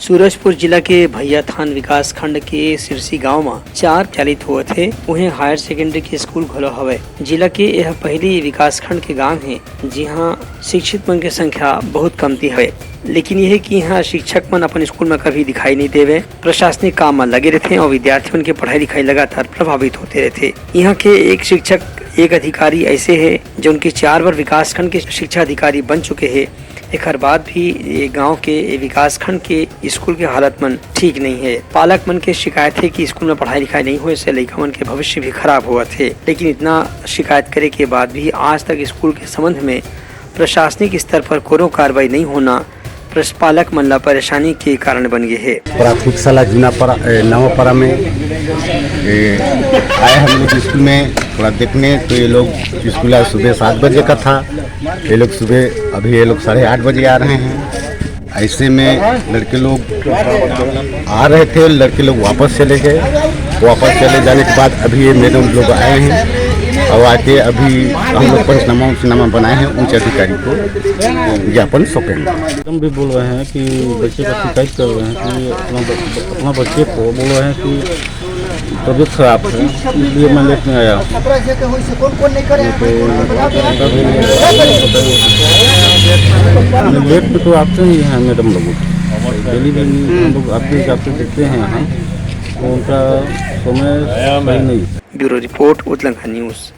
सूरजपुर जिला के भैया थान विकास खंड के सिरसी गांव में 4 चालित हुए थे उन्हें हायर सेकेंडरी के स्कूल खोलो हवे। जिला के यह पहली विकास खंड के गांव है जहां शिक्षित मन की संख्या बहुत कमती है, लेकिन यह कि यहाँ शिक्षक मन अपन स्कूल में कभी दिखाई नहीं देवे। प्रशासनिक काम में लगे रहते और विद्यार्थियों की पढ़ाई लिखाई लगातार प्रभावित होते रहते। यहाँ के एक शिक्षक एक अधिकारी ऐसे है जो उनके 4 बार विकास खंड के शिक्षा अधिकारी बन चुके हैं। एक बाद भी ये गांव के विकास खंड के स्कूल की हालत मन ठीक नहीं है। पालक मन के शिकायत है कि स्कूल में पढ़ाई लिखाई नहीं हुए से लड़का मन के भविष्य भी खराब हुआ थे, लेकिन इतना शिकायत करे के बाद भी आज तक स्कूल के संबंध में प्रशासनिक स्तर पर कोई कार्रवाई नहीं होना पालक मन ला परेशानी के कारण बन गए है। प्राथमिक शाला नवापारा में आए हम लोग स्कूल में थोड़ा देखने, तो ये लोग स्कूल सुबह 7 बजे का था, ये लोग सुबह अभी ये लोग 8:30 बजे आ रहे हैं। ऐसे में लड़के लोग आ रहे थे, लड़के लोग वापस चले गए। वापस चले जाने के बाद अभी ये मैडम लोग आए हैं और आके अभी हम लोग पंचनामा बनाए हैं उच्च अधिकारी को ज्ञापन सौंपेंगे। हम भी बोल रहे हैं कि बच्चे का शिकायत कर रहे हैं कि अपना बच्चे को बोल रहे हैं कि तबीयत खराब है, इसलिए मैं लेट में आया। लेट में तो आते ही हैं मैडम लोग, डेली हम लोग आपके हिसाब से देखते हैं यहाँ, तो उनका समय सही नहीं। ब्यूरो रिपोर्ट उतलंका न्यूज़।